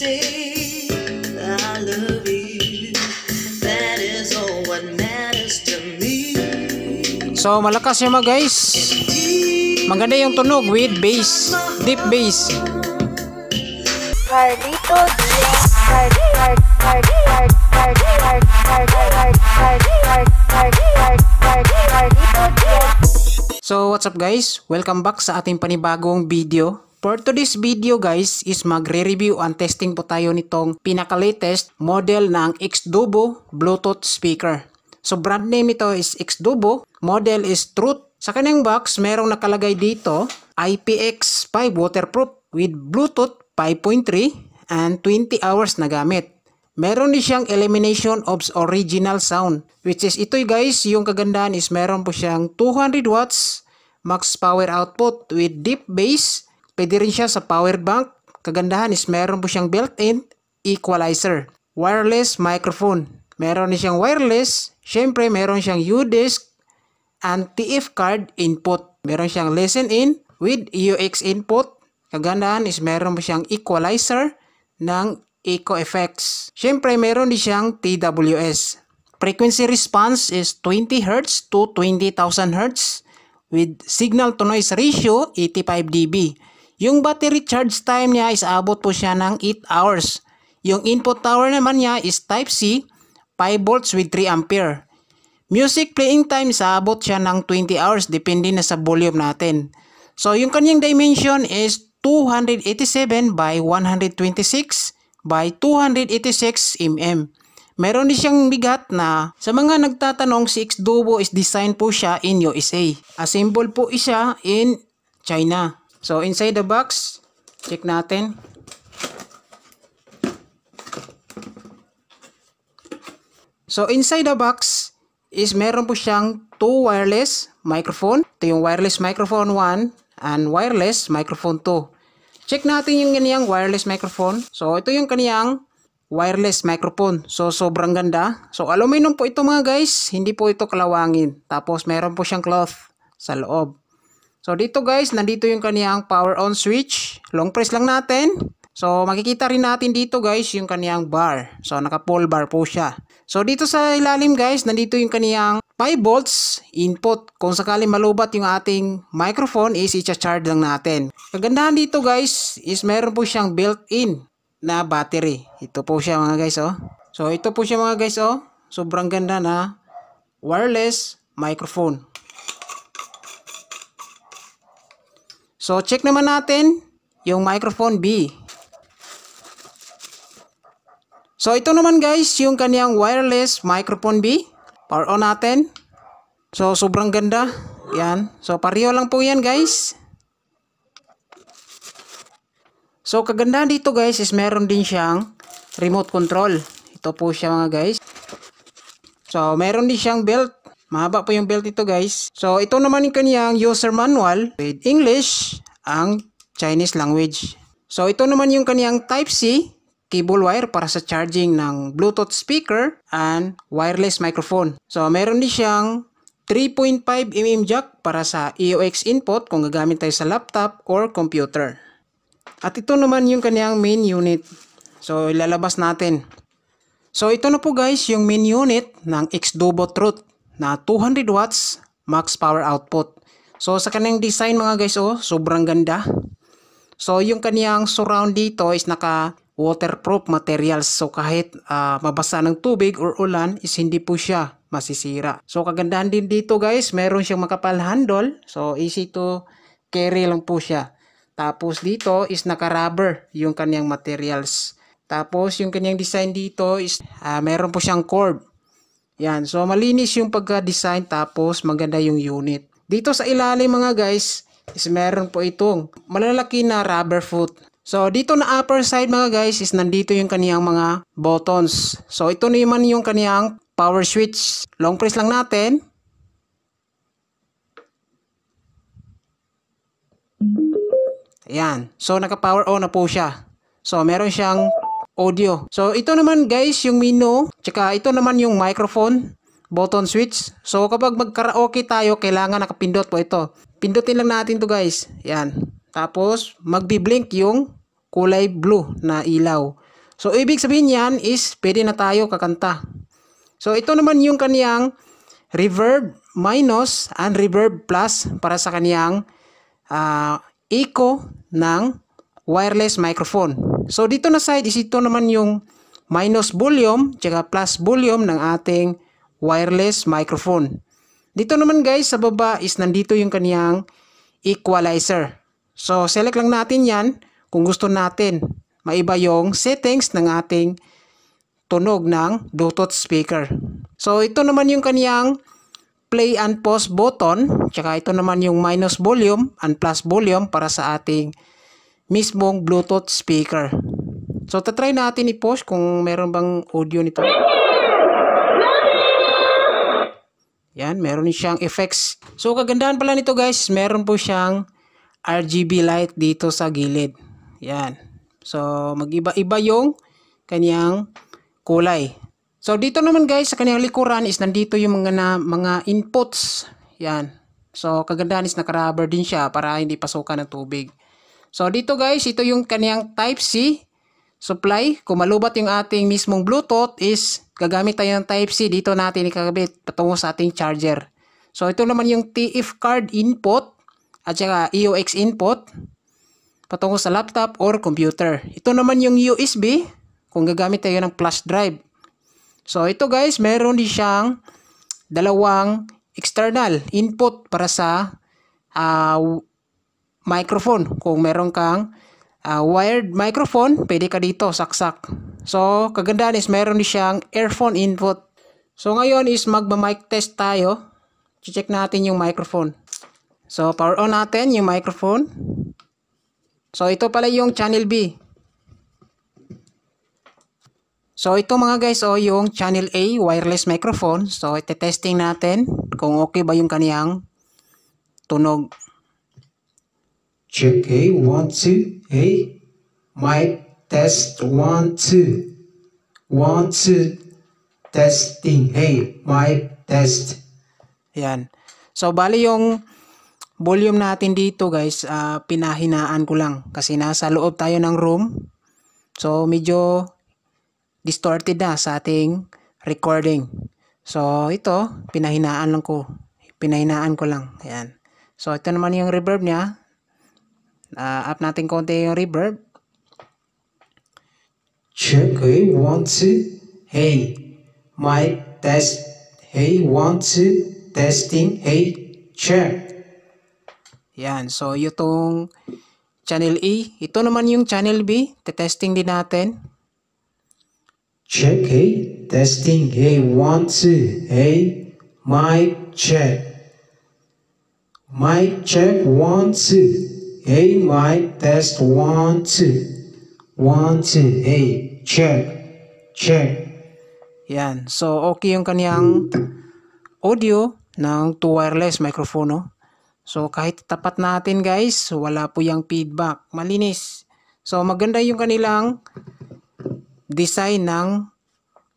say I love you. That is all what matters to me. So malakas siya mga guys. Maganda yung tunog with bass, deep bass. Carlito Diaz. So what's up guys? Welcome back sa ating panibagong video. For today's video guys is magre-review and testing po tayo nitong pinaka-latest model ng Xdubo Bluetooth speaker. So brand name ito is Xdubo, model is Truth. Sa kanyang box merong nakalagay dito IPX5 waterproof with Bluetooth 5.3 and 20 hours na gamit. Meron din siyang elimination of original sound, which is ito guys, yung kagandahan is meron po siyang 200 watts max power output with deep bass. Pwede rin siya sa power bank. Kagandahan is meron po siyang built-in equalizer. Wireless microphone. Meron din siyang wireless. Syempre meron siyang U-disc and TF card input. Meron siyang listen-in with AUX input. Kagandahan is meron po siyang equalizer ng echo effects. Syempre meron din siyang TWS. Frequency response is 20 Hz to 20,000 Hz with signal to noise ratio 85 dB. Yung battery charge time niya is abot po siya ng 8 hours. Yung input power naman niya is Type C, 5 volts with 3 ampere. Music playing time is abot siya ng 20 hours depende na sa volume natin. So yung kanyang dimension is 287 by 126 by 286 mm. Meron din siyang bigat na sa mga nagtatanong si Xdubo is design po siya in USA. Assemble po siya in China. So inside the box, check natin. So inside the box is meron po siyang 2 wireless microphone. Ito yung wireless microphone 1 and wireless microphone 2. Check natin yung kaniyang wireless microphone. So ito yung kaniyang wireless microphone. So sobrang ganda. So aluminum po ito mga guys. Hindi po ito kalawangin. Tapos meron po siyang cloth sa loob. So dito guys, nandito yung kaniyang power on switch. Long press lang natin. So makikita rin natin dito guys yung kaniyang bar. So naka full bar po siya. So dito sa ilalim guys, nandito yung kaniyang 5 volts input. Kung sakali malubat yung ating microphone is i-charge lang natin. Kagandahan dito guys is meron po siyang built-in na battery. Ito po siya mga guys oh. So ito po siya mga guys oh. Sobrang ganda na wireless microphone. So check naman natin yung microphone B. So ito naman guys yung kaniyang wireless microphone B. Power on natin. So sobrang ganda. Yan. So pareho lang po yan guys. So kagandahan dito guys is meron din siyang remote control. Ito po siya mga guys. So meron din siyang belt. Mahaba po yung belt ito guys. So ito naman yung kaniyang user manual with English ang Chinese language. So ito naman yung kaniyang Type C cable wire para sa charging ng Bluetooth speaker and wireless microphone. So meron din siyang 3.5 mm jack para sa AUX input kung gagamit tayo sa laptop or computer. At ito naman yung kaniyang main unit. So ilalabas natin. So ito na po guys yung main unit ng Xdubo Truth na 200 watts max power output. So sa kaniyang design mga guys oh, sobrang ganda. So yung kaniyang surround dito is naka waterproof materials. So kahit mabasa ng tubig or ulan is hindi po siya masisira. So kagandahan din dito guys, meron siyang makapal handle. So easy to carry lang po siya. Tapos dito is naka-rubber yung kaniyang materials. Tapos yung kaniyang design dito is meron po siyang cord. Yan. So malinis yung pagka-design tapos maganda yung unit. Dito sa ilalim mga guys is meron po itong malalaki na rubber foot. So dito na upper side mga guys is nandito yung kaniyang mga buttons. So ito naman yung kaniyang power switch. Long press lang natin. Ayan. So naka-power on na po siya. So meron siyang audio. So ito naman guys yung menu. Tsaka ito naman yung microphone button switch. So kapag mag-karaoke tayo kailangan nakapindot po ito. Pindutin lang natin to guys. Ayan. Tapos magbi-blink yung kulay blue na ilaw. So ibig sabihin yan is pwede na tayo kakanta. So ito naman yung kaniyang reverb minus and reverb plus para sa kaniyang echo ng wireless microphone. So dito na side is ito naman yung minus volume tsaka plus volume ng ating wireless microphone. Dito naman guys sa baba is nandito yung kaniyang equalizer. So select lang natin yan kung gusto natin maiba yung settings ng ating tunog ng Bluetooth speaker. So ito naman yung kaniyang play and pause button, tsaka ito naman yung minus volume and plus volume para sa ating mismong Bluetooth speaker. So tatry natin i-pause kung meron bang audio nito. Yan, meron din siyang effects. So kagandahan pala nito guys, meron po siyang RGB light dito sa gilid. Yan. So mag-iba-iba yung kanyang kulay. So dito naman guys sa kanyang likuran is nandito yung mga inputs. Yan. So kagandahan is naka-rubber din siya para hindi pasukan ng tubig. So dito guys, ito yung kanyang Type-C supply. Kung malubat yung ating mismong Bluetooth is gagamit tayo ng Type-C. Dito natin ikakabit patungo sa ating charger. So ito naman yung TF card input at saka EOX input patungo sa laptop or computer. Ito naman yung USB kung gagamit tayo ng flash drive. So ito guys, meron din siyang dalawang external input para sa microphone. Kung meron kang wired microphone, pwede ka dito saksak. So kagandahan is meron din siyang earphone input. So ngayon is magma-mic test tayo. Check natin yung microphone. So power on natin yung microphone. So ito pala yung channel B. So ito mga guys, yung channel A wireless microphone. So ite-testing natin kung okay ba yung kaniyang tunog. Check A, 1, 2, A. Mic test 1, 2. 1, 2. Testing. A, mic test. Yan. So bali yung volume natin dito guys, pinahinaan ko lang kasi nasa loob tayo ng room. So medyo distorted na sa ating recording. So ito, pinahinaan ko lang. Ayan. So ito naman yung reverb niya. Up natin konti yung reverb. Check A, 1, 2. Hey, mic test. Hey, 1, 2. Testing. Hey, check. Yan. So itong channel A. Ito naman yung channel B. Testing din natin. Check A, testing. Hey, 1, 2. Hey, mic check. Mic check 1, 2. Hey, mic test 1, 2. 1, 2. Hey, check. Check. Yan. So okay yung kaniyang audio ng two wireless microphone. No? So kahit tapat natin guys, wala po yung feedback. Malinis. So maganda yung kanilang design ng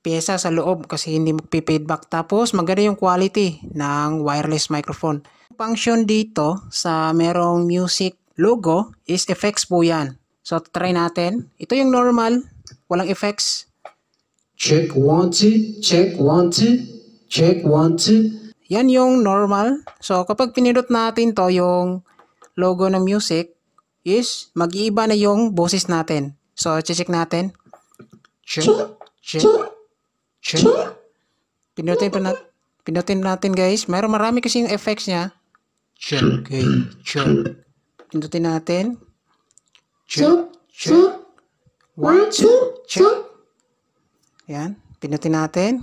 pyesa sa loob kasi hindi magpi-feedback. Tapos maganda yung quality ng wireless microphone. Function dito sa merong music logo is effects po yan. So try natin. Ito yung normal, walang effects. Check 1, 2. Check 1, 2. Check 1, 2. Yan yung normal. So kapag pinindot natin to yung logo ng music is mag-iiba na yung boses natin. So check natin. Check. Check. Check. Pindutin natin guys. Marami kasi yung effects niya. Check. Okay. Check. Pindutin natin. Check. Check. 1, 2. Check. Yan. Pindutin natin.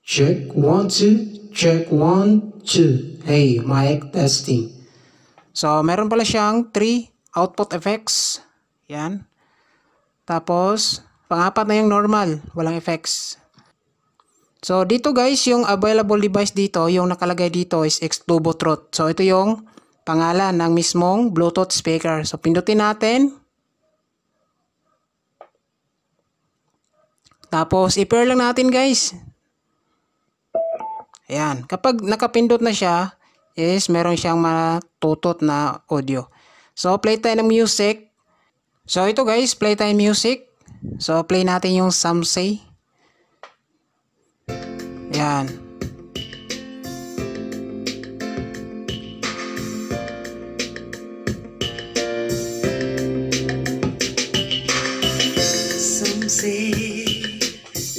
Check 1, 2. Check 1, 2. Hey, mic testing. So meron pala siyang 3 output effects. Yan. Tapos pang-apat na yung normal, walang effects. So dito guys, yung available device dito, yung nakalagay dito is X-Tubo Truth. So ito yung pangalan ng mismong Bluetooth speaker. So pindutin natin. Tapos i-pair lang natin guys. Ayan, kapag nakapindot na siya, is meron siyang matutot na audio. So play tayo ng music. So ito guys, play tayo music. So play natin yung Some Say. Yan. Some say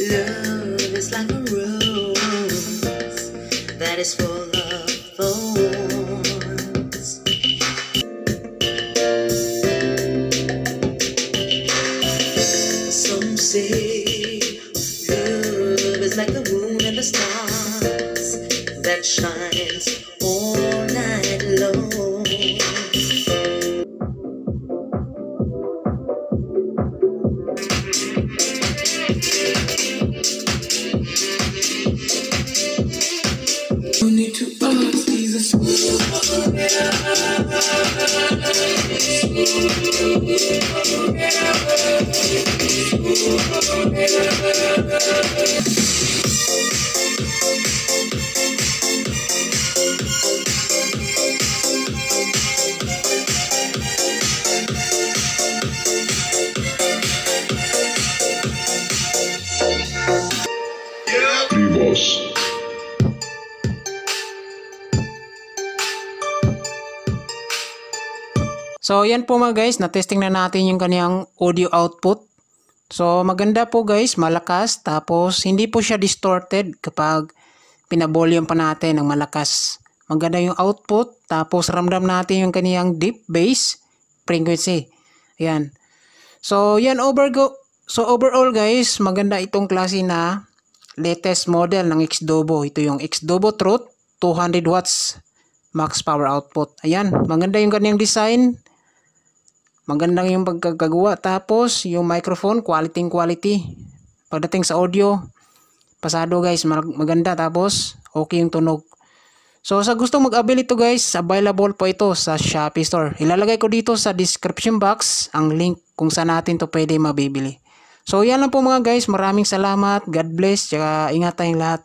love is like a rose that is full of thorns. Some say love is like the moon and the stars that shines all night long. You need to ask Jesus. Tribos. So yan po mga guys, na-testing na natin yung kaniyang audio output. So maganda po guys, malakas, tapos hindi po siya distorted kapag pinavolume pa natin ng malakas. Maganda yung output, tapos ramdam natin yung kaniyang deep bass frequency. Ayan. So yan overall guys, maganda itong klase na latest model ng Xdobo. Ito yung Xdobo Truth 200 watts max power output. Ayan, maganda yung kaniyang design. Magandang yung pagkagawa, tapos yung microphone quality. Pagdating sa audio, pasado guys, maganda, tapos okay yung tunog. So sa gustong mag-avail ito guys, available po ito sa Shopee Store. Ilalagay ko dito sa description box ang link kung saan natin to pwede mabibili. So yan lang po mga guys, maraming salamat, God bless, tsaka ingat tayong lahat.